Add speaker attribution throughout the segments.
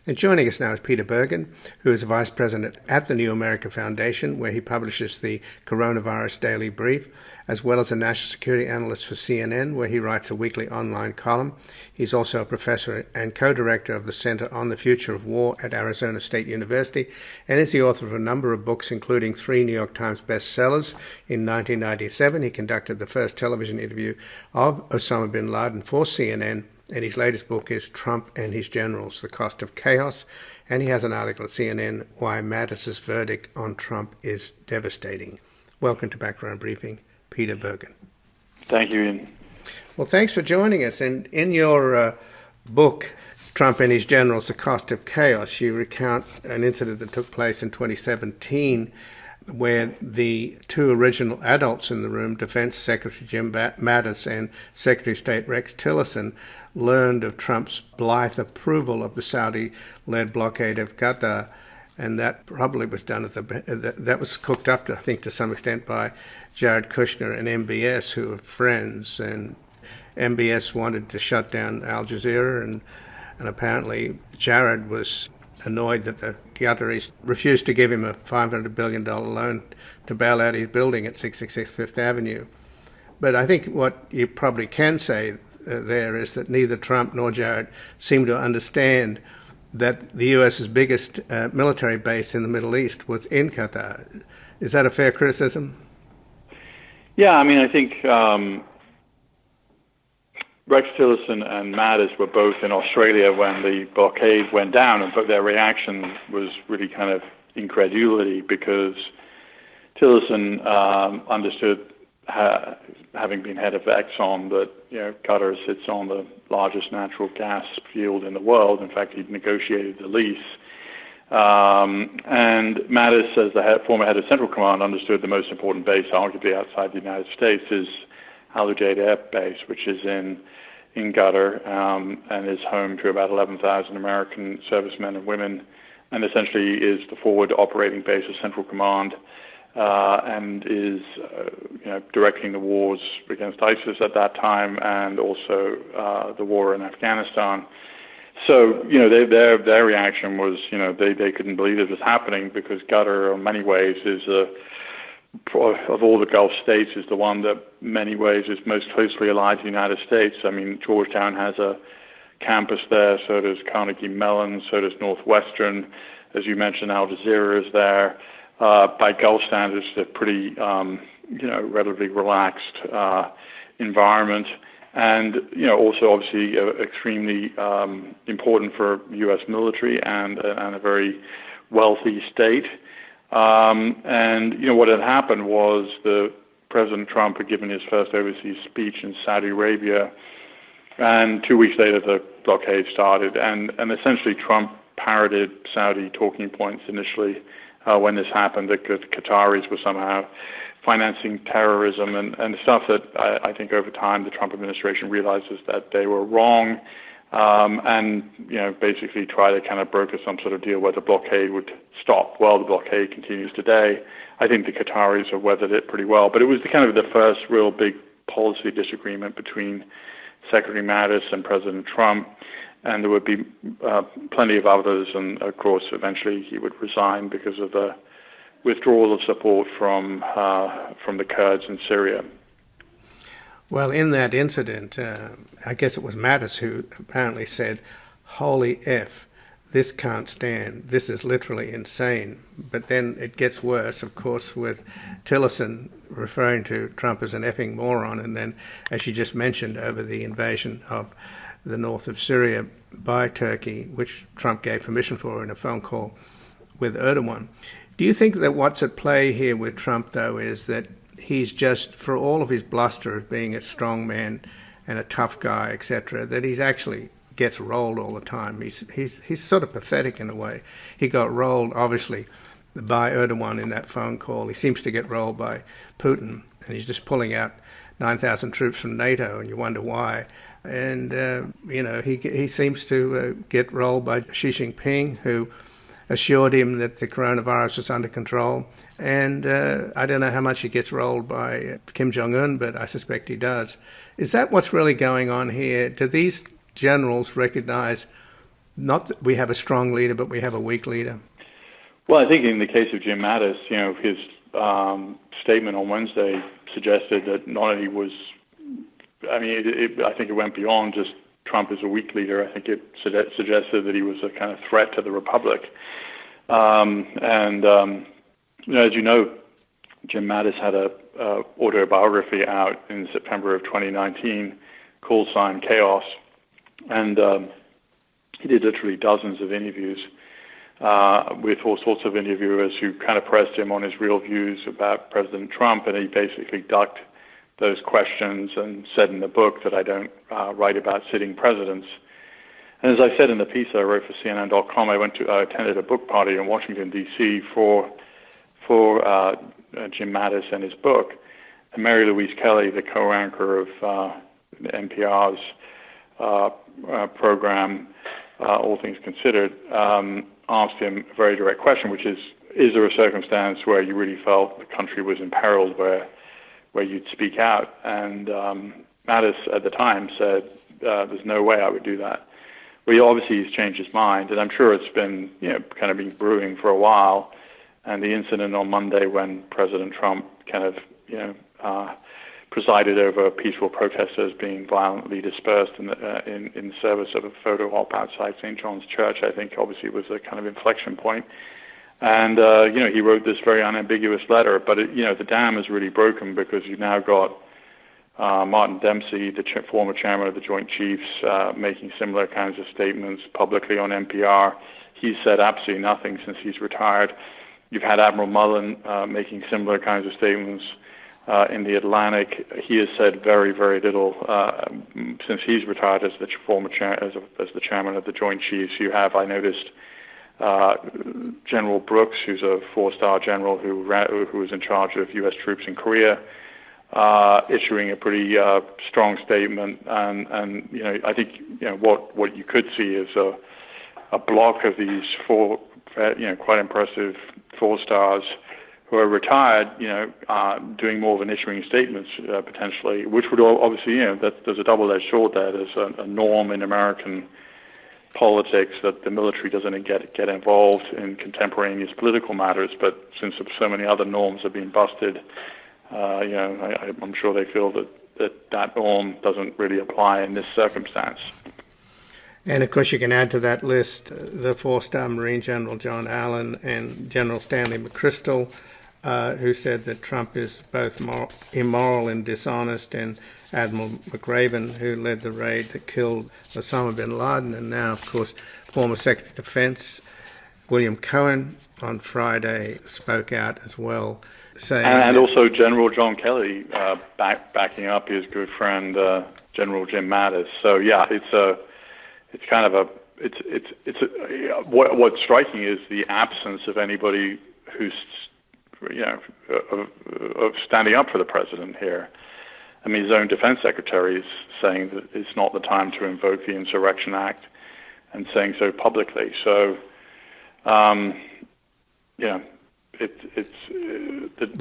Speaker 1: And joining us now is Peter Bergen, who is a Vice President at the New America Foundation, where he publishes the Coronavirus Daily Brief, as well as a national security analyst for CNN, where he writes a weekly online column. He's also a professor and co-director of the Center on the Future of War at Arizona State University, and is the author of a number of books, including 3 New York Times bestsellers. In 1997, he conducted the first television interview of Osama bin Laden for CNN, and his latest book is Trump and His Generals, The Cost of Chaos. And he has an article at CNN, Why Mattis's Verdict on Trump is Devastating. Welcome to Background Briefing, Peter Bergen.
Speaker 2: Thank you, Ian.
Speaker 1: Well, thanks for joining us. And in your book, Trump and His Generals, The Cost of Chaos, you recount an incident that took place in 2017 where the two original adults in the room, Defense Secretary Jim Mattis and Secretary of State Rex Tillerson, learned of Trump's blithe approval of the Saudi-led blockade of Qatar, and that probably was done that was cooked up, I think, to some extent by Jared Kushner and MBS, who are friends, and MBS wanted to shut down Al Jazeera, and apparently Jared was annoyed that the Qataris refused to give him a $500 billion loan to bail out his building at 666 Fifth Avenue. But I think what you probably can say there is that neither Trump nor Jared seem to understand that the U.S.'s biggest military base in the Middle East was in Qatar. Is that a fair criticism?
Speaker 2: Yeah, I mean, I think Rex Tillerson and Mattis were both in Australia when the blockade went down, but their reaction was really kind of incredulity, because Tillerson understood, having been head of Exxon, that Qatar sits on the largest natural gas field in the world. In fact, he'd negotiated the lease. And Mattis, as the former head of Central Command, understood the most important base, arguably outside the United States, is Al Udeid Air Base, which is in Qatar, and is home to about 11,000 American servicemen and women, and essentially is the forward operating base of Central Command, and is directing the wars against ISIS at that time, and also the war in Afghanistan. So their reaction was they couldn't believe it was happening, because Qatar in many ways is of all the Gulf states is the one that in many ways is most closely allied to the United States. I mean, Georgetown has a campus there, so does Carnegie Mellon, so does Northwestern. As you mentioned, Al Jazeera is there. By Gulf standards, it's a pretty, relatively relaxed environment, and also obviously extremely important for U.S. military and a very wealthy state. And what had happened was the President Trump had given his first overseas speech in Saudi Arabia, and 2 weeks later the blockade started, and essentially Trump parroted Saudi talking points initially. When this happened, that the Qataris were somehow financing terrorism and stuff that I think over time the Trump administration realizes that they were wrong, and basically try to kind of broker some sort of deal where the blockade would stop. Well, the blockade continues today. I think the Qataris have weathered it pretty well, but it was the first real big policy disagreement between Secretary Mattis and President Trump. And there would be plenty of others, and of course, eventually he would resign because of the withdrawal of support from the Kurds in Syria.
Speaker 1: Well, in that incident, I guess it was Mattis who apparently said, "Holy F, this can't stand. This is literally insane." But then it gets worse, of course, with Tillerson referring to Trump as an effing moron, and then, as you just mentioned, over the invasion of the north of Syria by Turkey, which Trump gave permission for in a phone call with Erdogan. Do you think that what's at play here with Trump, though, is that he's just, for all of his bluster of being a strong man and a tough guy, etc., that he's actually gets rolled all the time? He's sort of pathetic in a way. He got rolled, obviously, by Erdogan in that phone call. He seems to get rolled by Putin, and he's just pulling out 9,000 troops from NATO, and you wonder why. And, he seems to get rolled by Xi Jinping, who assured him that the coronavirus was under control. And I don't know how much he gets rolled by Kim Jong-un, but I suspect he does. Is that what's really going on here? Do these generals recognize not that we have a strong leader, but we have a weak leader?
Speaker 2: Well, I think in the case of Jim Mattis, his statement on Wednesday suggested that not only was, I think it went beyond just Trump is a weak leader. I think it suggested that he was a kind of threat to the republic. As you know, Jim Mattis had a autobiography out in September of 2019 called Sign Chaos, and he did literally dozens of interviews with all sorts of interviewers who kind of pressed him on his real views about President Trump, and he basically ducked those questions and said in the book that I don't write about sitting presidents. And as I said in the piece that I wrote for CNN.com, I attended a book party in Washington, D.C. for Jim Mattis and his book. And Mary Louise Kelly, the co-anchor of NPR's program, All Things Considered, asked him a very direct question, which is there a circumstance where you really felt the country was imperiled where you'd speak out? And Mattis at the time said, there's no way I would do that. Well, obviously he's changed his mind, and I'm sure it's been, kind of been brewing for a while. And the incident on Monday when President Trump kind of, presided over peaceful protesters being violently dispersed in service of a photo op outside St. John's Church, I think obviously was a kind of inflection point. And, he wrote this very unambiguous letter, but, the dam is really broken because you've now got Martin Dempsey, the former chairman of the Joint Chiefs, making similar kinds of statements publicly on NPR. He's said absolutely nothing since he's retired. You've had Admiral Mullen making similar kinds of statements in the Atlantic. He has said very, very little since he's retired as the former as the chairman of the Joint Chiefs. You have, I noticed, General Brooks, who's a four-star general who was in charge of U.S. troops in Korea, issuing a pretty strong statement. And I think what you could see is a block of these four quite impressive four stars who are retired, doing more than issuing statements potentially, which would obviously, there's a double-edged sword there. There's a norm in American politics that the military doesn't get involved in contemporaneous political matters, but since so many other norms have been busted, I'm sure they feel that norm doesn't really apply in this circumstance.
Speaker 1: And of course, you can add to that list the four-star Marine General John Allen and General Stanley McChrystal, who said that Trump is both immoral and dishonest, and Admiral McRaven, who led the raid that killed Osama bin Laden, and now, of course, former Secretary of Defense William Cohen on Friday spoke out as well, saying... And
Speaker 2: also General John Kelly backing up his good friend General Jim Mattis. So yeah, what's striking is the absence of anybody who's of standing up for the president here. I mean, his own defense secretary is saying that it's not the time to invoke the Insurrection Act, and saying so publicly. So, the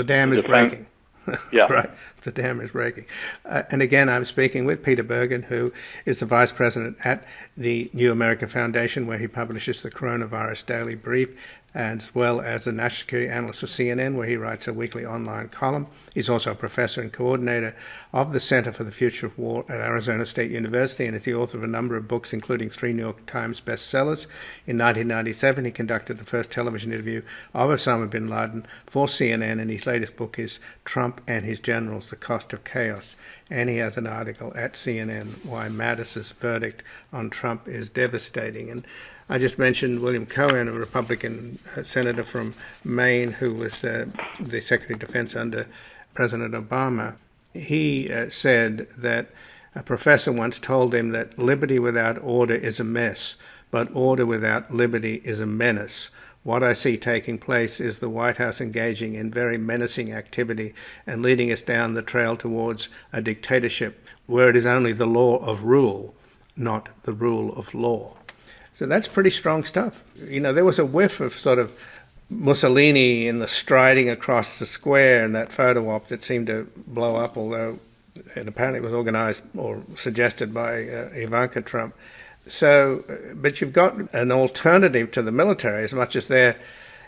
Speaker 1: dam is breaking.
Speaker 2: Yeah.
Speaker 1: Right. The dam is breaking. And again, I'm speaking with Peter Bergen, who is the vice president at the New America Foundation, where he publishes the Coronavirus Daily Brief, as well as a national security analyst for CNN, where he writes a weekly online column. He's also a professor and coordinator of the Center for the Future of War at Arizona State University, and is the author of a number of books, including 3 New York Times bestsellers. In 1997, he conducted the first television interview of Osama bin Laden for CNN, and his latest book is Trump and His Generals, The Cost of Chaos. And he has an article at CNN, Why Mattis's Verdict on Trump is Devastating. And I just mentioned William Cohen, a Republican senator from Maine, who was the Secretary of Defense under President Obama. He said that a professor once told him that liberty without order is a mess, but order without liberty is a menace. What I see taking place is the White House engaging in very menacing activity and leading us down the trail towards a dictatorship where it is only the law of rule, not the rule of law. So that's pretty strong stuff. There was a whiff of sort of Mussolini in the striding across the square in that photo op that seemed to blow up, although it apparently was organized or suggested by Ivanka Trump. But you've got an alternative to the military as much as they're,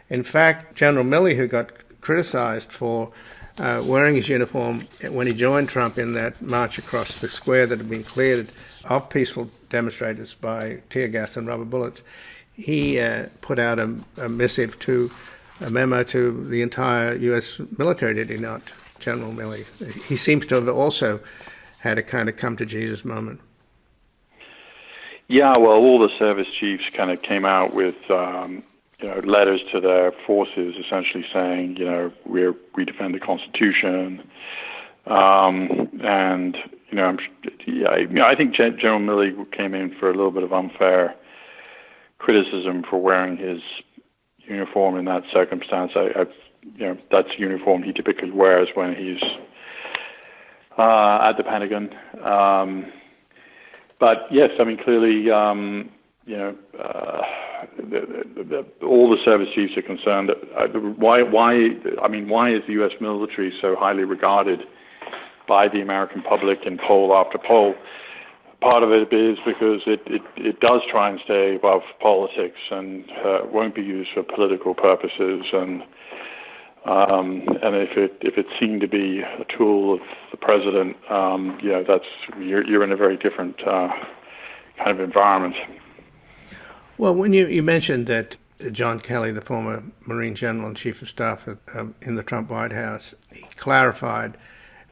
Speaker 1: in fact, General Milley, who got criticized for wearing his uniform when he joined Trump in that march across the square that had been cleared of peaceful demonstrators by tear gas and rubber bullets, he put out a missive a memo to the entire U.S. military, did he not, General Milley? He seems to have also had a kind of come-to-Jesus moment.
Speaker 2: Yeah, well, all the service chiefs kind of came out with letters to their forces, essentially saying, we defend the Constitution, and I think General Milley came in for a little bit of unfair criticism for wearing his uniform in that circumstance. That's the uniform he typically wears when he's at the Pentagon. But yes, I mean, clearly, all the service chiefs are concerned. Why is the U.S. military so highly regarded by the American public in poll after poll? Part of it is because it does try and stay above politics and won't be used for political purposes. And if it's seen to be a tool of the president, you're in a very different kind of environment.
Speaker 1: Well, when you mentioned that John Kelly, the former Marine General and Chief of Staff in the Trump White House, he clarified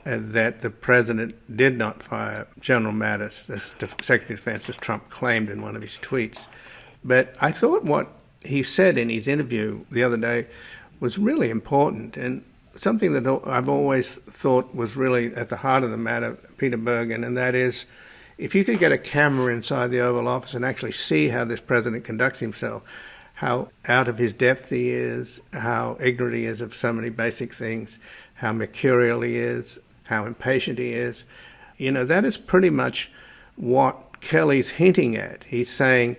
Speaker 1: that the president did not fire General Mattis as Secretary of Defense, as Trump claimed in one of his tweets. But I thought what he said in his interview the other day was really important, and something that I've always thought was really at the heart of the matter, Peter Bergen, and that is, if you could get a camera inside the Oval Office and actually see how this president conducts himself, how out of his depth he is, how ignorant he is of so many basic things, how mercurial he is, how impatient he is, that is pretty much what Kelly's hinting at. He's saying,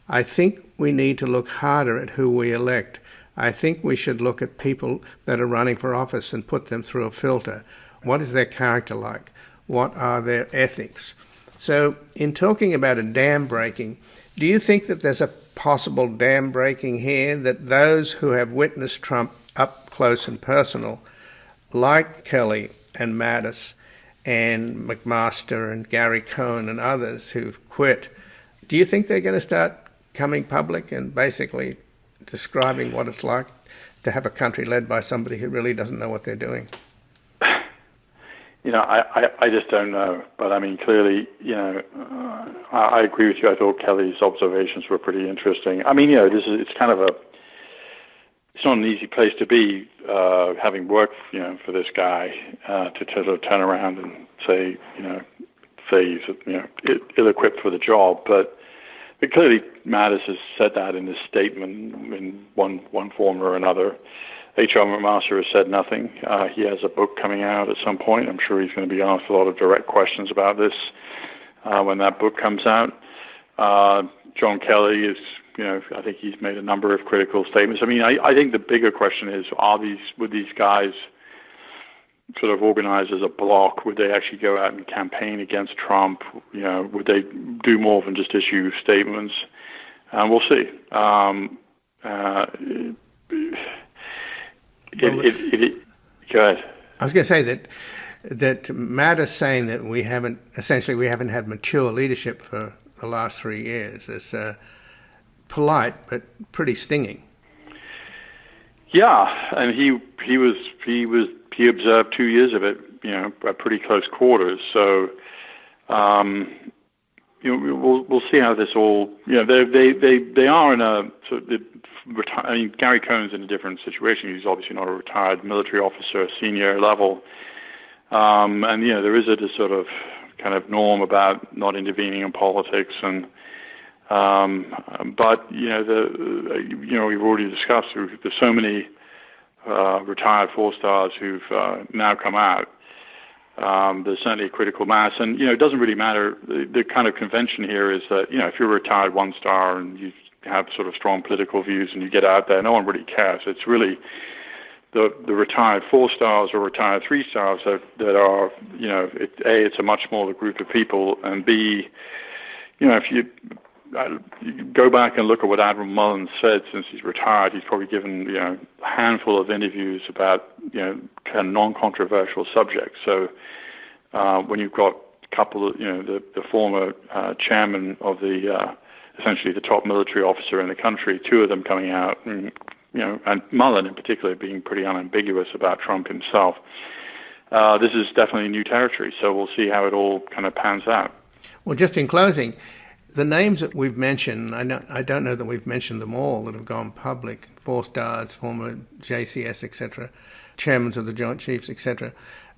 Speaker 1: I think we need to look harder at who we elect. I think we should look at people that are running for office and put them through a filter. What is their character like? What are their ethics? So in talking about a dam breaking, do you think that there's a possible dam breaking here, that those who have witnessed Trump up close and personal, like Kelly and Mattis and McMaster and Gary Cohn and others who've quit, do you think they're going to start coming public and basically describing what it's like to have a country led by somebody who really doesn't know what they're doing?
Speaker 2: I just don't know. But I mean, clearly, I agree with you. I thought Kelly's observations were pretty interesting. I mean, it's not an easy place to be, having worked, for this guy, to sort of turn around and say he's, ill-equipped for the job. But clearly, Mattis has said that in his statement in one form or another. H.R. McMaster has said nothing. He has a book coming out at some point. I'm sure he's going to be asked a lot of direct questions about this when that book comes out. John Kelly is, I think he's made a number of critical statements. I mean, I think the bigger question is, would these guys sort of organize as a bloc? Would they actually go out and campaign against Trump? Would they do more than just issue statements? And we'll see. Go ahead.
Speaker 1: I was going to say that Mattis saying that we haven't had mature leadership for the last 3 years is polite but pretty stinging.
Speaker 2: Yeah, and he observed 2 years of it, at pretty close quarters. So, we'll see how this all. They are in a sort of. I mean, Gary Cohn's in a different situation. He's obviously not a retired military officer, senior level, and there is a sort of kind of norm about not intervening in politics, and but we've already discussed there's so many retired 4-stars who've now come out. There's certainly a critical mass, and it doesn't really matter. The kind of convention here is that if you're a retired 1-star and you have sort of strong political views and you get out there, no one really cares. It's really the retired 4-stars or retired 3-stars that are, it's a much smaller group of people, and B, if you you go back and look at what Admiral Mullen said since he's retired. He's probably given a handful of interviews about kind of non-controversial subjects. So when you've got a couple of the former chairman of the essentially the top military officer in the country, two of them coming out, and Mullen in particular being pretty unambiguous about Trump himself. This is definitely new territory, so we'll see how it all kind of pans out.
Speaker 1: Well, just in closing, the names that we've mentioned, I don't know that we've mentioned them all that have gone public, Force Guards, former JCS, etc., chairmen of the Joint Chiefs, etc.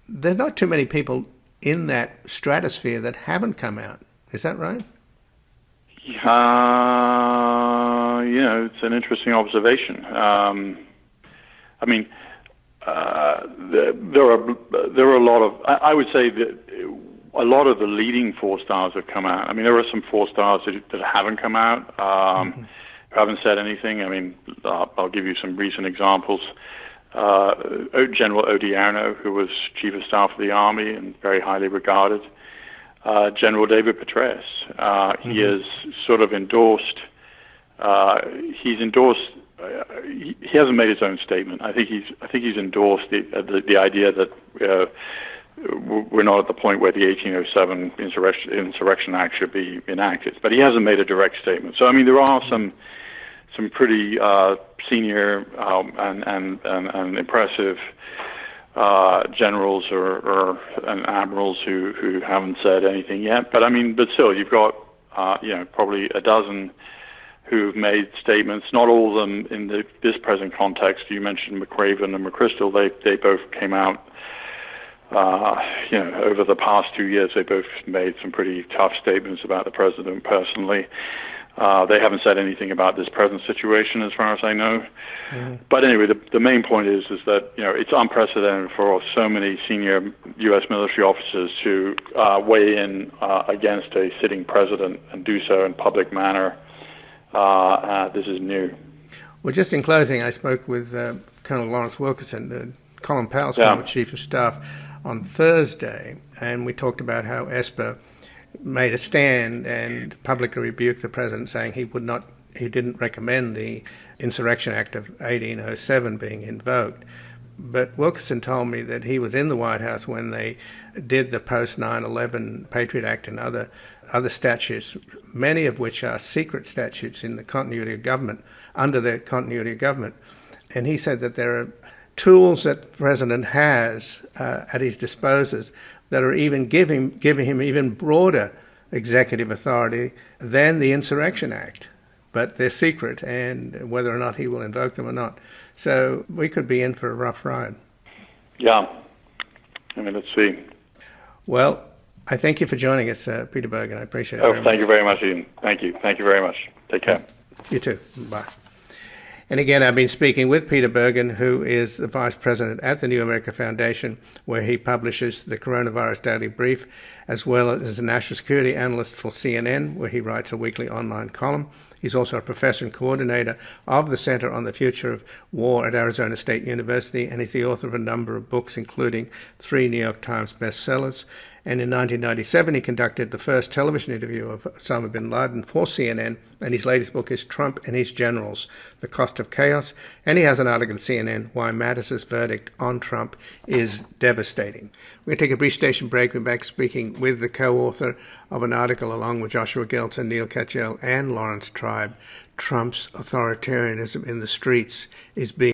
Speaker 1: There's not too many people in that stratosphere that haven't come out. Is that right? It's an interesting observation. I mean, there are a lot of, I would say that a lot of the leading four stars have come out. I mean, there are some four stars that haven't come out, who haven't said anything. I mean, I'll give you some recent examples. General Odierno, who was Chief of Staff of the Army and very highly regarded. General David Petraeus. He has sort of endorsed, he hasn't made his own statement. I think he's endorsed the idea that we're not at the point where the 1807 Insurrection Act should be enacted, but he hasn't made a direct statement. So I mean, there are some pretty senior and impressive generals and admirals who haven't said anything yet. But I mean, but still, you've got probably a dozen who've made statements. Not all of them in this present context. You mentioned McRaven and McChrystal. They both came out. Over the past 2 years, they both made some pretty tough statements about the president personally. They haven't said anything about this present situation, as far as I know. But anyway, the main point is that it's unprecedented for so many senior U.S. military officers to weigh in against a sitting president and do so in public manner. This is new. Well, just in closing, I spoke with Colonel Lawrence Wilkerson, Colin Powell's former Chief of Staff, on Thursday, and we talked about how Esper made a stand and publicly rebuked the president, saying he didn't recommend the Insurrection Act of 1807 being invoked. But Wilkerson told me that he was in the White House when they did the post 9/11 Patriot Act and other statutes, many of which are secret statutes in the continuity of government, under the continuity of government. And he said that there are tools that the president has at his disposal that are even giving him even broader executive authority than the Insurrection Act, but they're secret, and whether or not he will invoke them or not. So we could be in for a rough ride. Yeah. I mean, let's see. Well, I thank you for joining us, Peter Bergen. I appreciate it. Thank you very much, Ian. Thank you. Thank you very much. Take care. You too. Bye. And again, I've been speaking with Peter Bergen, who is the Vice President at the New America Foundation, where he publishes the Coronavirus Daily Brief, as well as a national security analyst for CNN, where he writes a weekly online column. He's also a professor and coordinator of the Center on the Future of War at Arizona State University, and he's the author of a number of books, including 3 New York Times bestsellers. And in 1997, he conducted the first television interview of Osama bin Laden for CNN, and his latest book is Trump and His Generals, The Cost of Chaos. And he has an article at CNN, Why Mattis' Verdict on Trump is Devastating. We're going to take a brief station break. We're back speaking with the co-author of an article, along with Joshua Geltz and Neil Katyal and Lawrence Tribe, Trump's authoritarianism in the streets is being